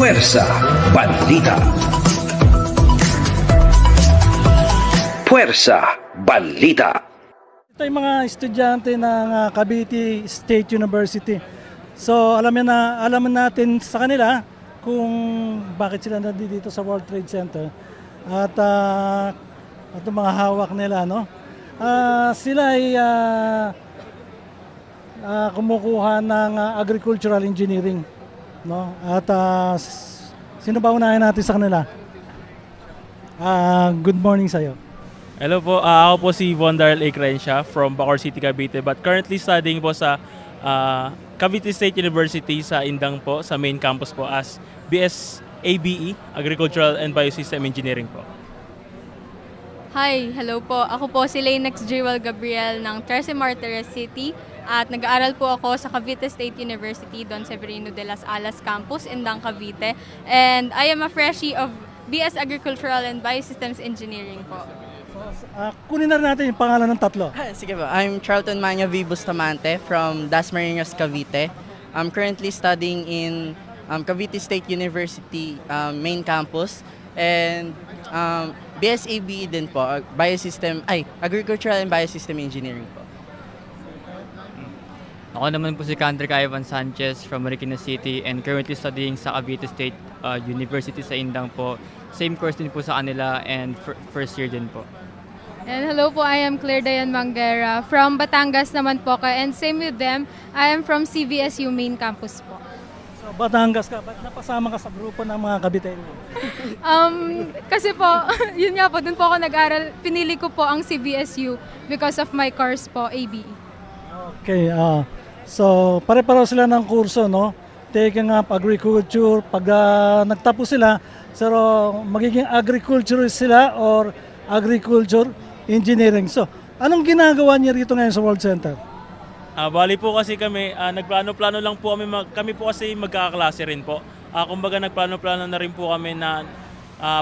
Puwersa Balita. Puwersa Balita. Ito yung mga estudyante ng Cavite State University. So alaman natin sa kanila kung bakit sila nandito sa World Trade Center at yung mga hawak nila, no? Sila ay kumukuha ng agricultural engineering, no? At sino ba unahin natin sa kanila? Good morning sa iyo. Hello po, ako po si Von Darrell A. Crenshaw from Bacoor City, Cavite, but currently studying po sa Cavite State University sa Indang po, sa main campus po as BS ABE, Agricultural and Biosystem Engineering po. Hi, hello po. Ako po si Lainex Jewel Gabriel ng Trece Martires City at nag-aaral po ako sa Cavite State University, Don Severino de las Alas Campus, Indang, Cavite. And I am a freshie of BS Agricultural and Biosystems Engineering po. Kunin na natin yung pangalan ng tatlo. Sige po, I'm Charlton Manya V. Bustamante from Dasmariñas, Cavite. I'm currently studying in Cavite State University main campus and BSABE din po, Agricultural and Biosystem Engineering po. Ako naman po si Kandrick Ivan Sanchez from Marikina City and currently studying sa Cavite State University sa Indang po. Same course din po sa kanila and first year din po. And hello po, I am Claire Dayan Manguera from Batangas naman po ka. And same with them, I am from CVSU main campus po. So Batangas ka, ba't napasama ka sa grupo ng mga Caviteño? Kasi po, yun nga po, dun po ako nag-aral. Pinili ko po ang CVSU because of my course po, ABE. Okay, so pare-pareho sila ng kurso, no? Taking up agriculture, pag nagtapos sila, so magiging agriculturist sila or agriculture engineering. So, anong ginagawa niya rito ngayon sa World Center? Bali po kasi kami, nagplano-plano lang po kami po kasi magkakaklase rin po. Kumbaga nagplano-plano na rin po kami na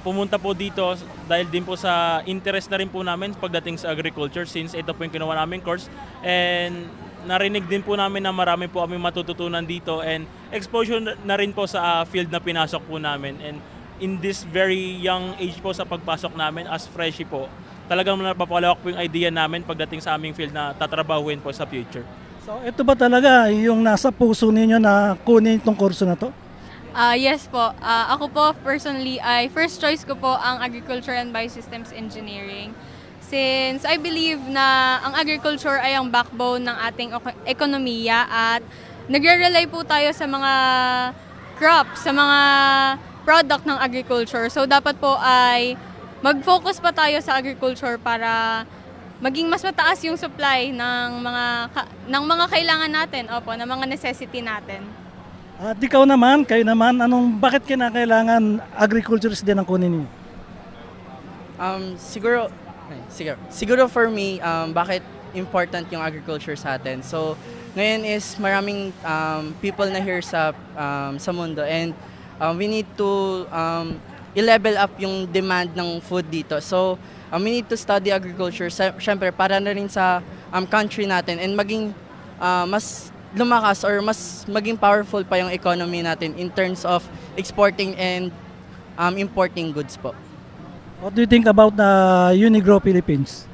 pumunta po dito dahil din po sa interest na rin po namin pagdating sa agriculture since ito po yung kinuha namin course. And narinig din po namin na marami po kami matututunan dito and exposure na rin po sa field na pinasok po namin. And in this very young age po sa pagpasok namin as freshie po, talagang napapalawak po yung idea namin pagdating sa aming field na tatrabahuin po sa future. So, ito ba talaga yung nasa puso ninyo na kunin itong kurso na to? Yes po. Ako po personally, first choice ko po ang Agriculture and Biosystems Engineering. Since I believe na ang agriculture ay ang backbone ng ating ekonomiya at nagre-rely po tayo sa mga crops, sa mga product ng agriculture. So dapat po ay mag-focus pa tayo sa agriculture para maging mas mataas yung supply ng mga kailangan natin, ng mga necessity natin. At kayo naman, bakit kinakailangan agriculturist din ang kunin niyo? Siguro for me, bakit important yung agriculture sa atin. So, ngayon is maraming people na here sa mundo and we need to i-level up yung demand ng food dito. So, we need to study agriculture, syempre, para na rin sa country natin and maging mas lumakas or mas maging powerful pa yung economy natin in terms of exporting and importing goods po. What do you think about the Unigrow Philippines?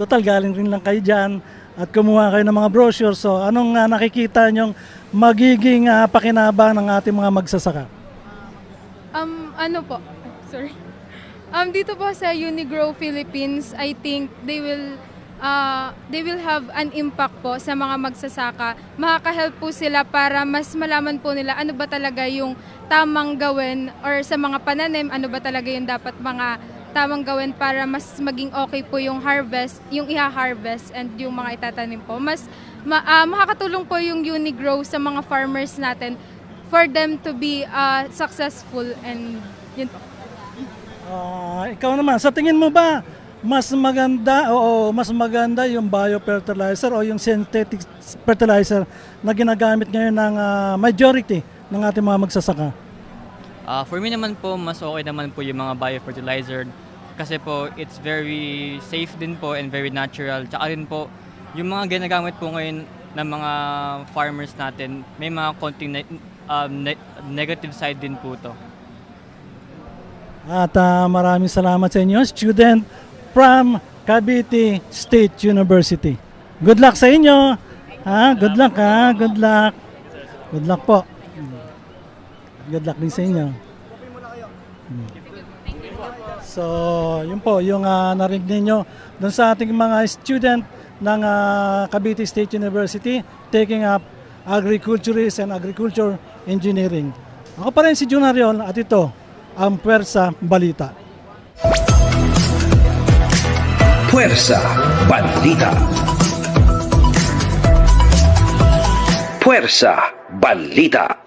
Total, galing rin lang kayo dyan at kumuha kayo ng mga brochure. So, anong nakikita nyong magiging pakinabang ng ating mga magsasaka? Dito po sa Unigrow Philippines, I think they will have an impact po sa mga magsasaka. Makaka-help po sila para mas malaman po nila ano ba talaga yung tamang gawin or sa mga pananim, ano ba talaga yung dapat mga tamang gawin para mas maging okay po yung harvest, yung iha-harvest and yung mga itatanim po. Mas makakatulong po yung Unigrow sa mga farmers natin for them to be successful and yun po. Ikaw naman, sa tingin mo ba mas maganda yung biofertilizer o yung synthetic fertilizer na ginagamit ngayon ng majority ng ating mga magsasaka? For me naman po, mas okay naman po yung mga biofertilizer kasi po it's very safe din po and very natural. Tsaka rin po, yung mga ginagamit po ngayon ng mga farmers natin, may mga konting negative side din po to. At maraming salamat sa inyo, student from Cavite State University. Good luck sa inyo. Good luck ha. Good luck. Good luck po. Good luck din sa inyo. So, yun po, yung narinig ninyo dun sa ating mga student ng Cavite State University taking up agriculturist and agriculture engineering. Ako pa rin si Junarion at ito ang Puwersa Balita. Puwersa Balita. Puwersa Balita.